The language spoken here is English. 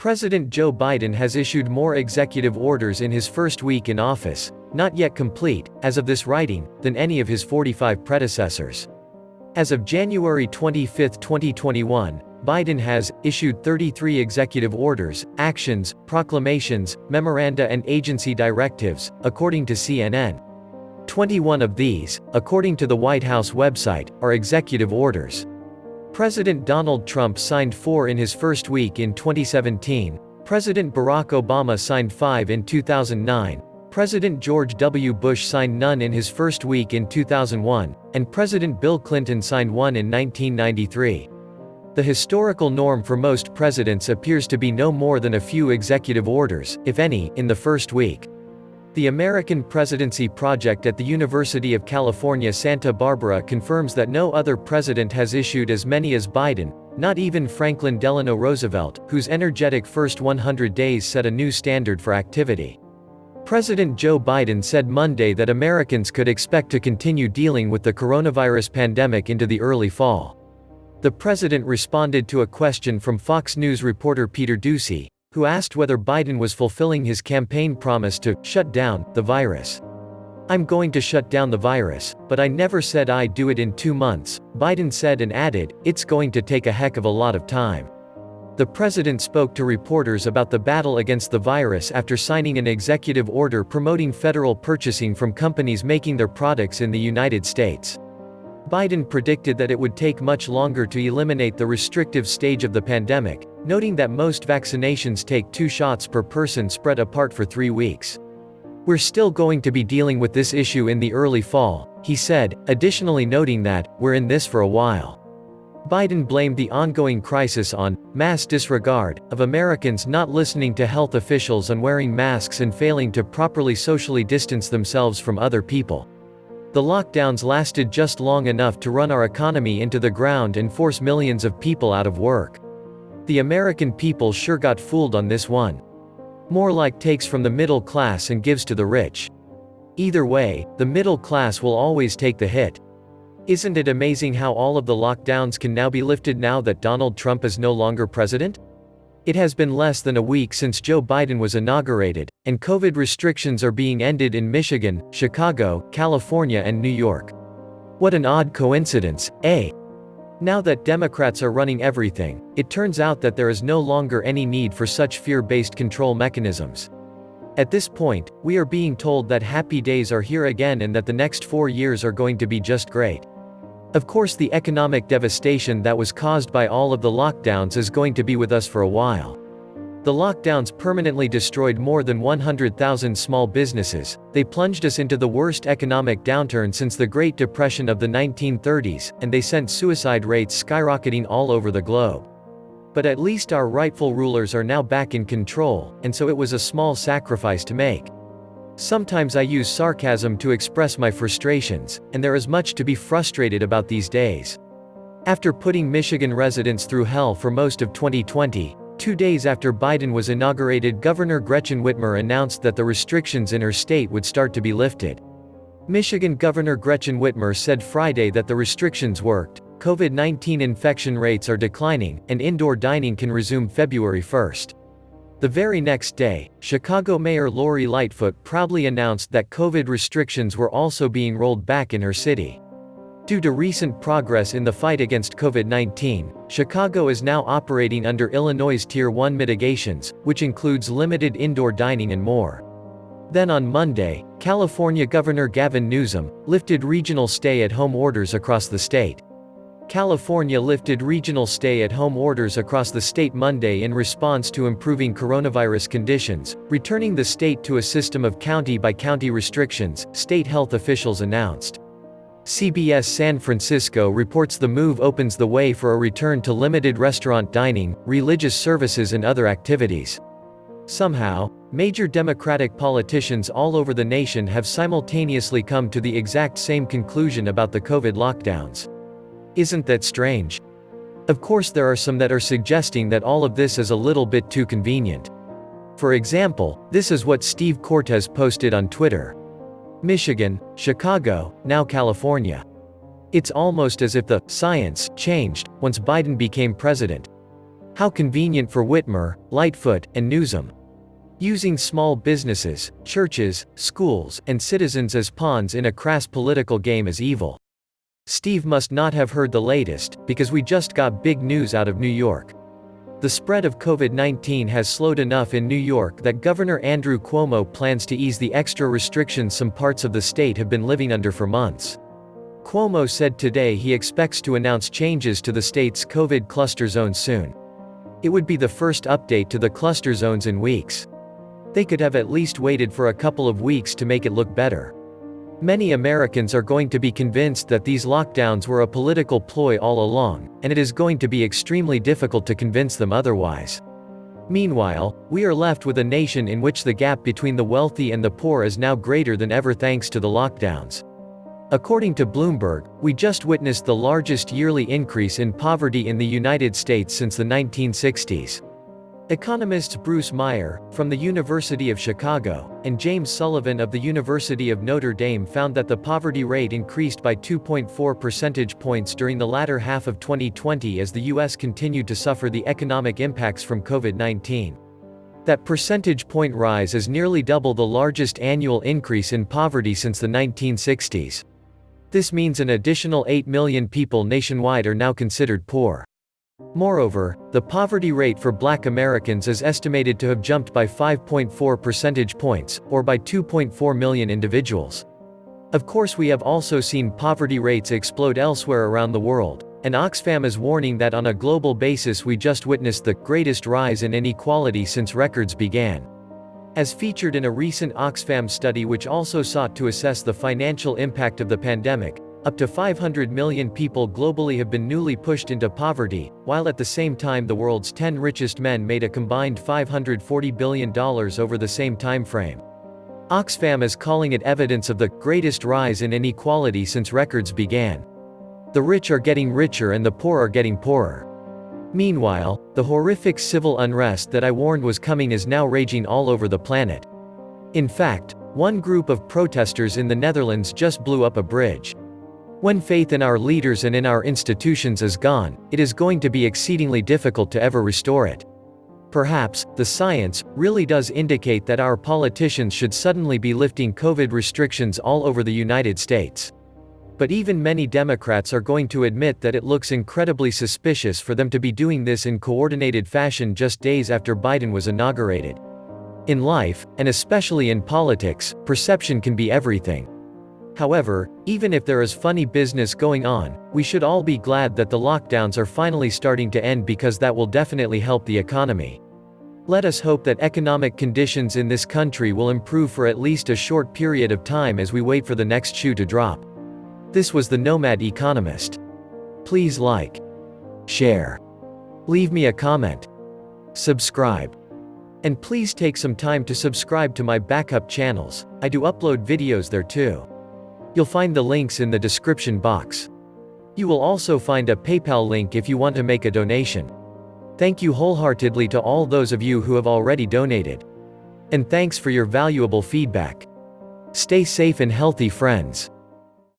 President Joe Biden has issued more executive orders in his first week in office, not yet complete, as of this writing, than any of his 45 predecessors. As of January 25, 2021, Biden has issued 33 executive orders, actions, proclamations, memoranda and agency directives, according to CNN. 21 of these, according to the White House website, are executive orders. President Donald Trump signed 4 in his first week in 2017, President Barack Obama signed 5 in 2009, President George W. Bush signed none in his first week in 2001, and President Bill Clinton signed 1 in 1993. The historical norm for most presidents appears to be no more than a few executive orders, if any, in the first week. The American Presidency Project at the University of California, Santa Barbara confirms that no other president has issued as many as Biden, not even Franklin Delano Roosevelt, whose energetic first 100 days set a new standard for activity. President Joe Biden said Monday that Americans could expect to continue dealing with the coronavirus pandemic into the early fall. The president responded to a question from Fox News reporter Peter Doocy, who asked whether Biden was fulfilling his campaign promise to shut down the virus. "I'm going to shut down the virus, but I never said I'd do it in 2 months," Biden said and added, "It's going to take a heck of a lot of time." The president spoke to reporters about the battle against the virus after signing an executive order promoting federal purchasing from companies making their products in the United States. Biden predicted that it would take much longer to eliminate the restrictive stage of the pandemic, noting that most vaccinations take 2 shots per person spread apart for 3 weeks. "We're still going to be dealing with this issue in the early fall," he said, additionally noting that, "we're in this for a while." Biden blamed the ongoing crisis on mass disregard of Americans not listening to health officials and wearing masks and failing to properly socially distance themselves from other people. "The lockdowns lasted just long enough to run our economy into the ground and force millions of people out of work. The American people sure got fooled on this one. More like takes from the middle class and gives to the rich. Either way, the middle class will always take the hit. Isn't it amazing how all of the lockdowns can now be lifted now that Donald Trump is no longer president? It has been less than a week since Joe Biden was inaugurated, and COVID restrictions are being ended in Michigan, Chicago, California and New York. What an odd coincidence, eh? Now that Democrats are running everything, it turns out that there is no longer any need for such fear-based control mechanisms. At this point, we are being told that happy days are here again and that the next 4 years are going to be just great. Of course, the economic devastation that was caused by all of the lockdowns is going to be with us for a while. The lockdowns permanently destroyed more than 100,000 small businesses, they plunged us into the worst economic downturn since the Great Depression of the 1930s, and they sent suicide rates skyrocketing all over the globe. But at least our rightful rulers are now back in control, and so it was a small sacrifice to make. Sometimes I use sarcasm to express my frustrations, and there is much to be frustrated about these days. After putting Michigan residents through hell for most of 2020, 2 days after Biden was inaugurated, Governor Gretchen Whitmer announced that the restrictions in her state would start to be lifted. Michigan Governor Gretchen Whitmer said Friday that the restrictions worked, COVID-19 infection rates are declining, and indoor dining can resume February 1st. The very next day, Chicago Mayor Lori Lightfoot proudly announced that COVID restrictions were also being rolled back in her city. Due to recent progress in the fight against COVID-19, Chicago is now operating under Illinois' Tier 1 mitigations, which includes limited indoor dining and more. Then on Monday, California Governor Gavin Newsom lifted regional stay-at-home orders across the state. California lifted regional stay-at-home orders across the state Monday in response to improving coronavirus conditions, returning the state to a system of county-by-county restrictions, state health officials announced. CBS San Francisco reports the move opens the way for a return to limited restaurant dining, religious services and other activities. Somehow, major Democratic politicians all over the nation have simultaneously come to the exact same conclusion about the COVID lockdowns. Isn't that strange? Of course, there are some that are suggesting that all of this is a little bit too convenient. For example, this is what Steve Cortes posted on Twitter. Michigan, Chicago, now California. It's almost as if the science changed once Biden became president. How convenient for Whitmer, Lightfoot, and Newsom. Using small businesses, churches, schools, and citizens as pawns in a crass political game is evil. Steve must not have heard the latest, because we just got big news out of New York. The spread of COVID-19 has slowed enough in New York that Governor Andrew Cuomo plans to ease the extra restrictions some parts of the state have been living under for months. Cuomo said today he expects to announce changes to the state's COVID cluster zone soon. It would be the first update to the cluster zones in weeks. They could have at least waited for a couple of weeks to make it look better. Many Americans are going to be convinced that these lockdowns were a political ploy all along, and it is going to be extremely difficult to convince them otherwise. Meanwhile, we are left with a nation in which the gap between the wealthy and the poor is now greater than ever thanks to the lockdowns. According to Bloomberg, we just witnessed the largest yearly increase in poverty in the United States since the 1960s. Economists Bruce Meyer, from the University of Chicago, and James Sullivan of the University of Notre Dame found that the poverty rate increased by 2.4 percentage points during the latter half of 2020 as the U.S. continued to suffer the economic impacts from COVID-19. That percentage point rise is nearly double the largest annual increase in poverty since the 1960s. This means an additional 8 million people nationwide are now considered poor. Moreover, the poverty rate for Black Americans is estimated to have jumped by 5.4 percentage points, or by 2.4 million individuals. Of course, we have also seen poverty rates explode elsewhere around the world, and Oxfam is warning that on a global basis we just witnessed the greatest rise in inequality since records began. As featured in a recent Oxfam study which also sought to assess the financial impact of the pandemic, up to 500 million people globally have been newly pushed into poverty, while at the same time the world's 10 richest men made a combined $540 billion over the same time frame. Oxfam is calling it evidence of the greatest rise in inequality since records began. The rich are getting richer and the poor are getting poorer. Meanwhile, the horrific civil unrest that I warned was coming is now raging all over the planet. In fact, one group of protesters in the Netherlands just blew up a bridge. When faith in our leaders and in our institutions is gone, it is going to be exceedingly difficult to ever restore it. Perhaps, the science really does indicate that our politicians should suddenly be lifting COVID restrictions all over the United States. But even many Democrats are going to admit that it looks incredibly suspicious for them to be doing this in coordinated fashion just days after Biden was inaugurated. In life, and especially in politics, perception can be everything. However, even if there is funny business going on, we should all be glad that the lockdowns are finally starting to end because that will definitely help the economy. Let us hope that economic conditions in this country will improve for at least a short period of time as we wait for the next shoe to drop. This was the Nomad Economist. Please like, share, leave me a comment, subscribe. And please take some time to subscribe to my backup channels. I do upload videos there too. You'll find the links in the description box. You will also find a PayPal link if you want to make a donation. Thank you wholeheartedly to all those of you who have already donated. And thanks for your valuable feedback. Stay safe and healthy, friends.